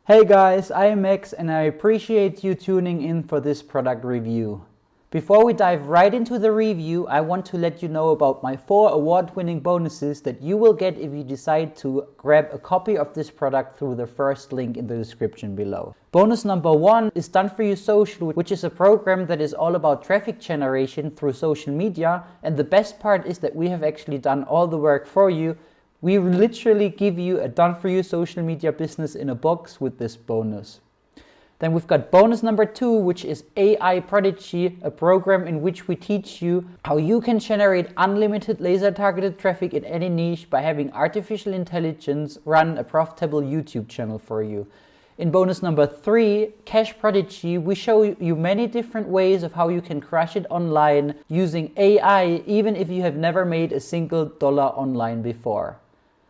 Hey guys, I am Max and I appreciate you tuning in for this product review. Before we dive right into the review, I want to let you know about my 4 award-winning bonuses that you will get if you decide to grab a copy of this product through the first link in the description below. Bonus number 1 is Done For You Social, which is a program that is all about traffic generation through social media, and the best part is that we have actually done all the work for you. We literally give you a done-for-you social media business in a box with this bonus. Then we've got bonus number 2, which is AI Prodigy, a program in which we teach you how you can generate unlimited laser-targeted traffic in any niche by having artificial intelligence run a profitable YouTube channel for you. In bonus number 3, Cash Prodigy, we show you many different ways of how you can crush it online using AI, even if you have never made a single dollar online before.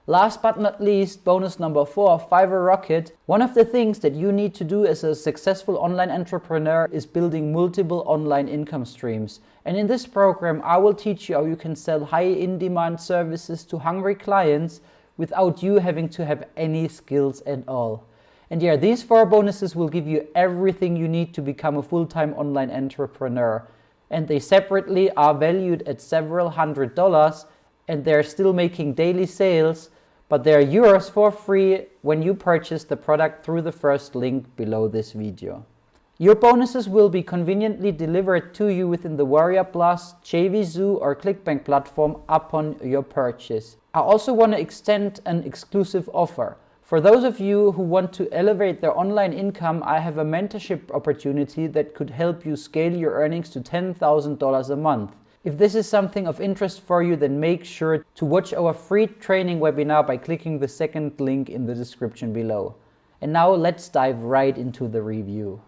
Last but not least, bonus number 4, Fiverr Rocket. One of the things that you need to do as a successful online entrepreneur is building multiple online income streams. And in this program, I will teach you how you can sell high in-demand services to hungry clients without you having to have any skills at all. And yeah, these 4 bonuses will give you everything you need to become a full-time online entrepreneur. And they separately are valued at several $100s, and they're still making daily sales, but they're yours for free when you purchase the product through the first link below this video. Your bonuses will be conveniently delivered to you within the Warrior Plus, JVZoo or ClickBank platform upon your purchase. I also want to extend an exclusive offer. For those of you who want to elevate their online income, I have a mentorship opportunity that could help you scale your earnings to $10,000 a month. If this is something of interest for you, then make sure to watch our free training webinar by clicking the second link in the description below. And now let's dive right into the review.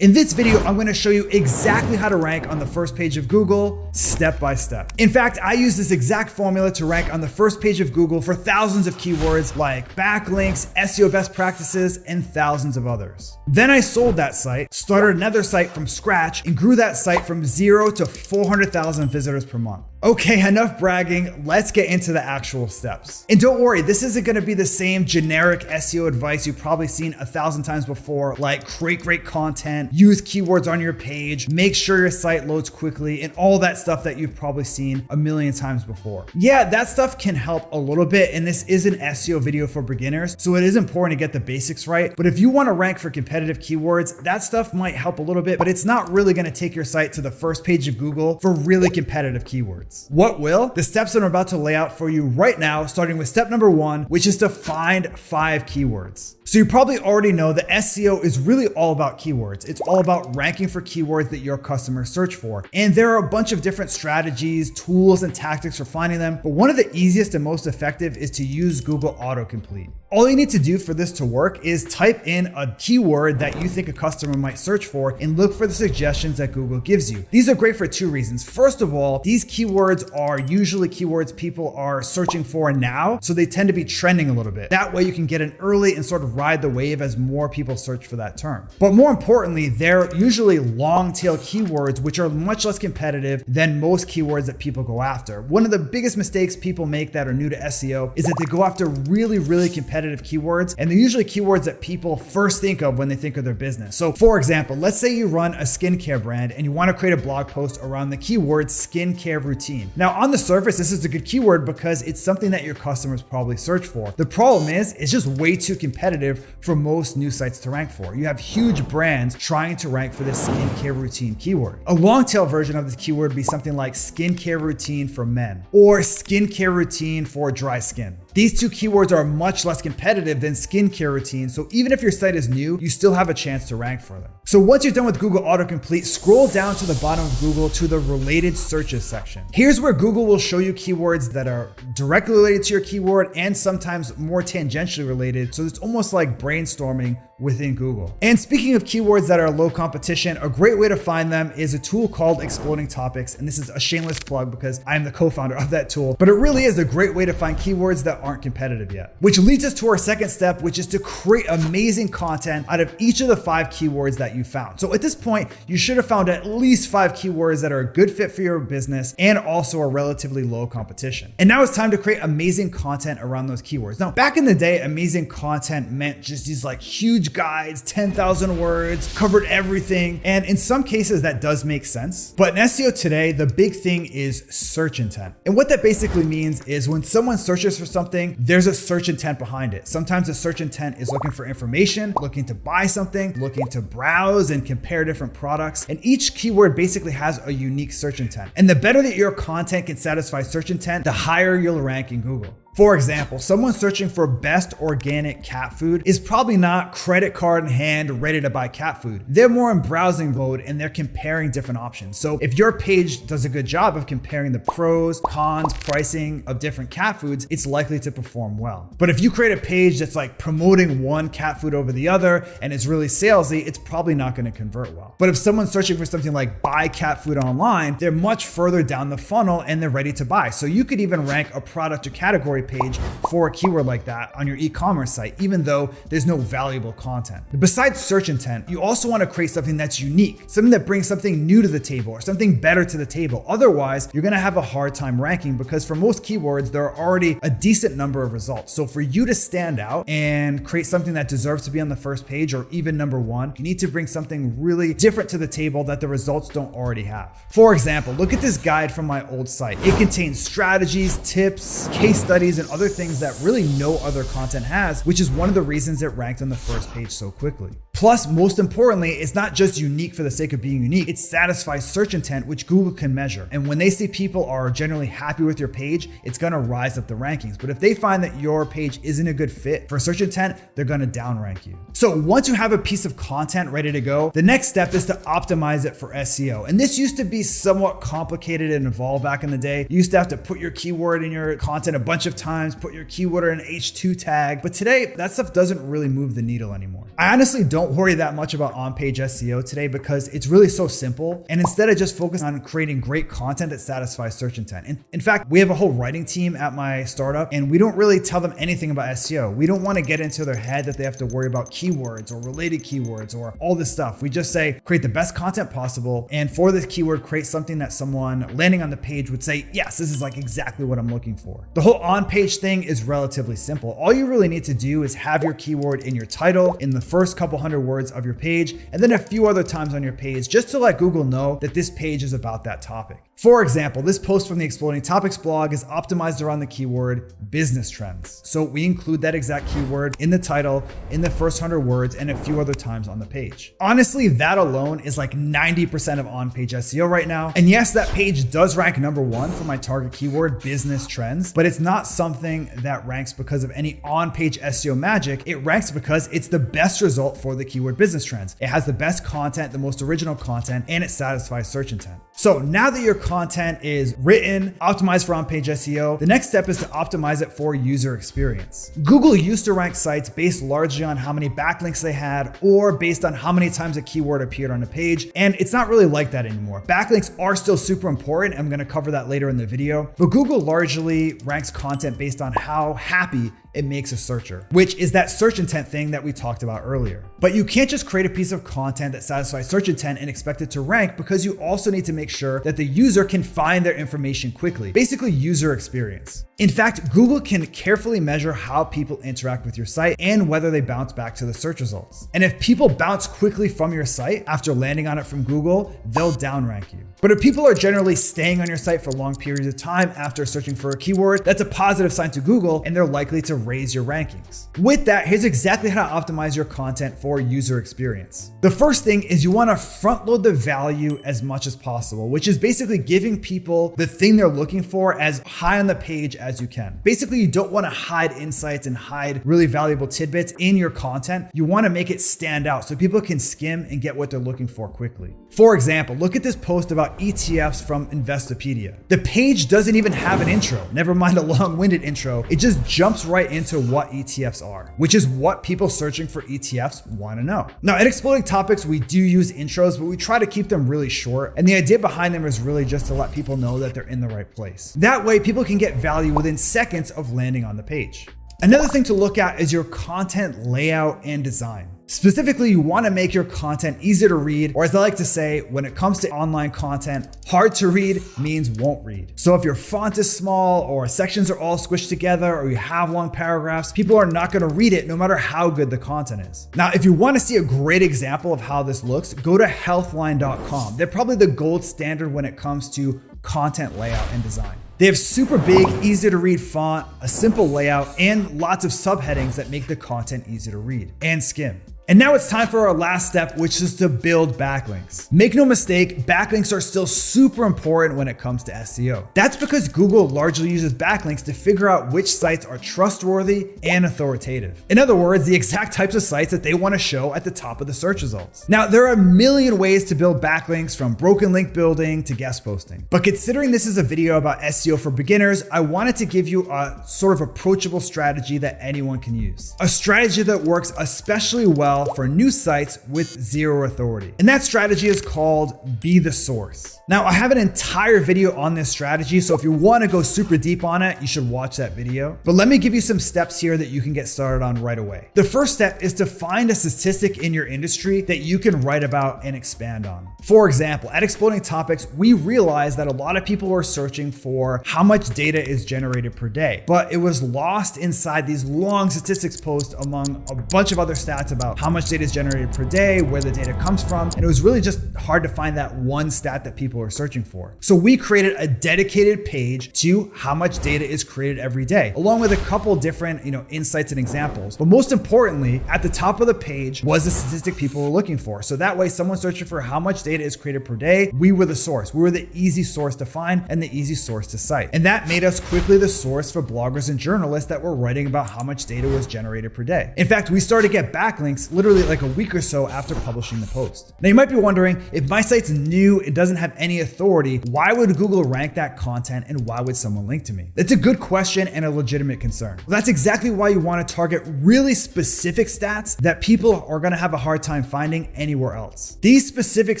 In this video, I'm going to show you exactly how to rank on the first page of Google, step by step. In fact, I use this exact formula to rank on the first page of Google for thousands of keywords like backlinks, SEO best practices, and thousands of others. Then I sold that site, started another site from scratch, and grew that site from 0 to 400,000 visitors per month. Okay, enough bragging, let's get into the actual steps. And don't worry, this isn't gonna be the same generic SEO advice you've probably seen 1,000 times before, like create great content, use keywords on your page, make sure your site loads quickly, and all that stuff that you've probably seen a million times before. Yeah, that stuff can help a little bit, and this is an SEO video for beginners, so it is important to get the basics right. But if you wanna rank for competitive keywords, that stuff might help a little bit, but it's not really gonna take your site to the first page of Google for really competitive keywords. What will? The steps that I'm about to lay out for you right now, starting with step number 1, which is to find 5 keywords. So you probably already know that SEO is really all about keywords. It's all about ranking for keywords that your customers search for. And there are a bunch of different strategies, tools, and tactics for finding them. But one of the easiest and most effective is to use Google Autocomplete. All you need to do for this to work is type in a keyword that you think a customer might search for and look for the suggestions that Google gives you. These are great for 2 reasons. First of all, these keywords are usually keywords people are searching for now, so they tend to be trending a little bit. That way you can get in early and sort of ride the wave as more people search for that term. But more importantly, they're usually long tail keywords, which are much less competitive than most keywords that people go after. One of the biggest mistakes people make that are new to SEO is that they go after really competitive keywords, and they're usually keywords that people first think of when they think of their business. So for example, let's say you run a skincare brand and you want to create a blog post around the keyword skincare routine. Now on the surface, this is a good keyword because it's something that your customers probably search for. The problem is, it's just way too competitive for most new sites to rank for. You have huge brands trying to rank for this skincare routine keyword. A long tail version of this keyword would be something like skincare routine for men or skincare routine for dry skin. These 2 keywords are much less competitive than skincare routine, so even if your site is new, you still have a chance to rank for them. So once you're done with Google Autocomplete, scroll down to the bottom of Google to the related searches section. Here's where Google will show you keywords that are directly related to your keyword and sometimes more tangentially related, so it's almost like brainstorming within Google. And speaking of keywords that are low competition, a great way to find them is a tool called Exploding Topics. And this is a shameless plug because I'm the co-founder of that tool, but it really is a great way to find keywords that aren't competitive yet. Which leads us to our second step, which is to create amazing content out of each of the 5 keywords that you found. So at this point, you should have found at least 5 keywords that are a good fit for your business and also are relatively low competition. And now it's time to create amazing content around those keywords. Now, back in the day, amazing content meant just these like huge guides, 10,000 words, covered everything. And in some cases that does make sense. But in SEO today, the big thing is search intent. And what that basically means is when someone searches for something, there's a search intent behind it. Sometimes the search intent is looking for information, looking to buy something, looking to browse and compare different products. And each keyword basically has a unique search intent. And the better that your content can satisfy search intent, the higher you'll rank in Google. For example, someone searching for best organic cat food is probably not credit card in hand, ready to buy cat food. They're more in browsing mode and they're comparing different options. So if your page does a good job of comparing the pros, cons, pricing of different cat foods, it's likely to perform well. But if you create a page that's like promoting one cat food over the other and it's really salesy, it's probably not going to convert well. But if someone's searching for something like buy cat food online, they're much further down the funnel and they're ready to buy. So you could even rank a product or category page for a keyword like that on your e-commerce site, even though there's no valuable content. Besides search intent, you also want to create something that's unique, something that brings something new to the table or something better to the table. Otherwise, you're going to have a hard time ranking because for most keywords, there are already a decent number of results. So for you to stand out and create something that deserves to be on the first page or even number 1, you need to bring something really different to the table that the results don't already have. For example, look at this guide from my old site. It contains strategies, tips, case studies, and other things that really no other content has, which is one of the reasons it ranked on the first page so quickly. Plus, most importantly, it's not just unique for the sake of being unique, it satisfies search intent, which Google can measure. And when they see people are generally happy with your page, it's gonna rise up the rankings. But if they find that your page isn't a good fit for search intent, they're gonna downrank you. So once you have a piece of content ready to go, the next step is to optimize it for SEO. And this used to be somewhat complicated and involved back in the day. You used to have to put your keyword in your content a bunch of times, put your keyword in an H2 tag. But today, that stuff doesn't really move the needle anymore. I honestly don't worry that much about on-page SEO today because it's really so simple. And instead I just focus on creating great content that satisfies search intent. In fact, we have a whole writing team at my startup and we don't really tell them anything about SEO. We don't want to get into their head that they have to worry about keywords or related keywords or all this stuff. We just say, create the best content possible. And for this keyword, create something that someone landing on the page would say, yes, this is like exactly what I'm looking for. The whole on-page thing is relatively simple. All you really need to do is have your keyword in your title, in the first couple hundred words of your page, and then a few other times on your page just to let Google know that this page is about that topic. For example, this post from the Exploding Topics blog is optimized around the keyword business trends. So we include that exact keyword in the title, in the first 100 words, and a few other times on the page. Honestly, that alone is like 90% of on-page SEO right now. And yes, that page does rank number 1 for my target keyword, business trends, but it's not something that ranks because of any on-page SEO magic. It ranks because it's the best result for the keyword business trends. It has the best content, the most original content, and it satisfies search intent. So now that your content is written, optimized for on-page SEO, the next step is to optimize it for user experience. Google used to rank sites based largely on how many backlinks they had or based on how many times a keyword appeared on a page, and it's not really like that anymore. Backlinks are still super important. I'm going to cover that later in the video, but Google largely ranks content based on how happy it makes a searcher, which is that search intent thing that we talked about earlier. But you can't just create a piece of content that satisfies search intent and expect it to rank because you also need to make sure that the user can find their information quickly, basically user experience. In fact, Google can carefully measure how people interact with your site and whether they bounce back to the search results. And if people bounce quickly from your site after landing on it from Google, they'll downrank you. But if people are generally staying on your site for long periods of time after searching for a keyword, that's a positive sign to Google and they're likely to raise your rankings. With that, here's exactly how to optimize your content for user experience. The first thing is you want to front load the value as much as possible, which is basically giving people the thing they're looking for as high on the page as you can. Basically, you don't want to hide insights and hide really valuable tidbits in your content. You want to make it stand out so people can skim and get what they're looking for quickly. For example, look at this post about ETFs from Investopedia. The page doesn't even have an intro, never mind a long-winded intro. It just jumps right right into what ETFs are, which is what people searching for ETFs want to know. Now, at Exploding Topics, we do use intros, but we try to keep them really short. And the idea behind them is really just to let people know that they're in the right place. That way, people can get value within seconds of landing on the page. Another thing to look at is your content layout and design. Specifically, you want to make your content easy to read, or as I like to say, when it comes to online content, hard to read means won't read. So if your font is small or sections are all squished together or you have long paragraphs, people are not going to read it no matter how good the content is. Now, if you want to see a great example of how this looks, go to healthline.com. They're probably the gold standard when it comes to content layout and design. They have super big, easy to read font, a simple layout, and lots of subheadings that make the content easy to read and skim. And now it's time for our last step, which is to build backlinks. Make no mistake, backlinks are still super important when it comes to SEO. That's because Google largely uses backlinks to figure out which sites are trustworthy and authoritative. In other words, the exact types of sites that they want to show at the top of the search results. Now, there are a million ways to build backlinks, from broken link building to guest posting. But considering this is a video about SEO for beginners, I wanted to give you a sort of approachable strategy that anyone can use. A strategy that works especially well for new sites with zero authority. And that strategy is called Be the Source. Now, I have an entire video on this strategy, so if you want to go super deep on it, you should watch that video. But let me give you some steps here that you can get started on right away. The first step is to find a statistic in your industry that you can write about and expand on. For example, at Exploding Topics, we realized that a lot of people were searching for how much data is generated per day, but it was lost inside these long statistics posts among a bunch of other stats about how much data is generated per day, where the data comes from, and it was really just hard to find that one stat that people are searching for. So we created a dedicated page to how much data is created every day, along with a couple different, insights and examples. But most importantly, at the top of the page was the statistic people were looking for. So that way, someone searching for how much data is created per day, we were the source. We were the easy source to find and the easy source to cite. And that made us quickly the source for bloggers and journalists that were writing about how much data was generated per day. In fact, we started to get backlinks literally like a week or so after publishing the post. Now you might be wondering, if my site's new, it doesn't have any authority, why would Google rank that content and why would someone link to me? That's a good question and a legitimate concern. Well, that's exactly why you want to target really specific stats that people are going to have a hard time finding anywhere else. These specific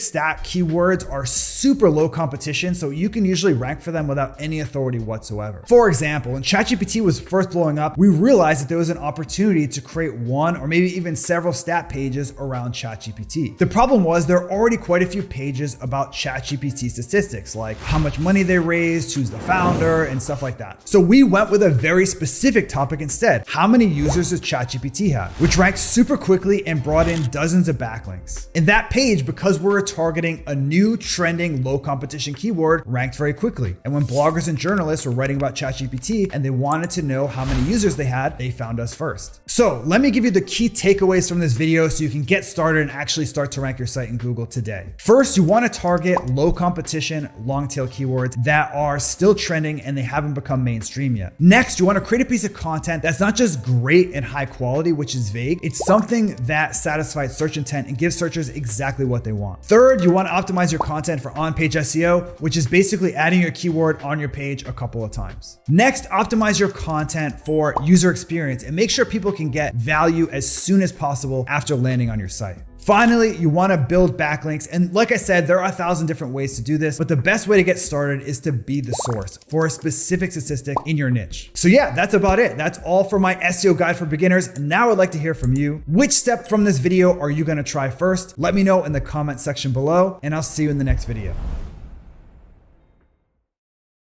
stat keywords are super low competition, so you can usually rank for them without any authority whatsoever. For example, when ChatGPT was first blowing up, we realized that there was an opportunity to create one or maybe even several stat pages around ChatGPT. The problem was there are already quite a few pages about ChatGPT statistics, like how much money they raised, who's the founder, and stuff like that. So we went with a very specific topic instead. How many users does ChatGPT have? Which ranked super quickly and brought in dozens of backlinks. In that page, because we're targeting a new trending low competition keyword, ranked very quickly. And when bloggers and journalists were writing about ChatGPT and they wanted to know how many users they had, they found us first. So let me give you the key takeaways from this video so you can get started and actually start to rank your site in Google today. First, you want to target low competition, long tail keywords that are still trending and they haven't become mainstream yet. Next, you want to create a piece of content that's not just great and high quality, which is vague. It's something that satisfies search intent and gives searchers exactly what they want. Third, you want to optimize your content for on-page SEO, which is basically adding your keyword on your page a couple of times. Next, optimize your content for user experience and make sure people can get value as soon as possible after landing on your site. Finally, you want to build backlinks. And like I said, there are 1,000 different ways to do this, but the best way to get started is to be the source for a specific statistic in your niche. So yeah, that's about it. That's all for my SEO guide for beginners. Now I'd like to hear from you. Which step from this video are you going to try first? Let me know in the comment section below, and I'll see you in the next video.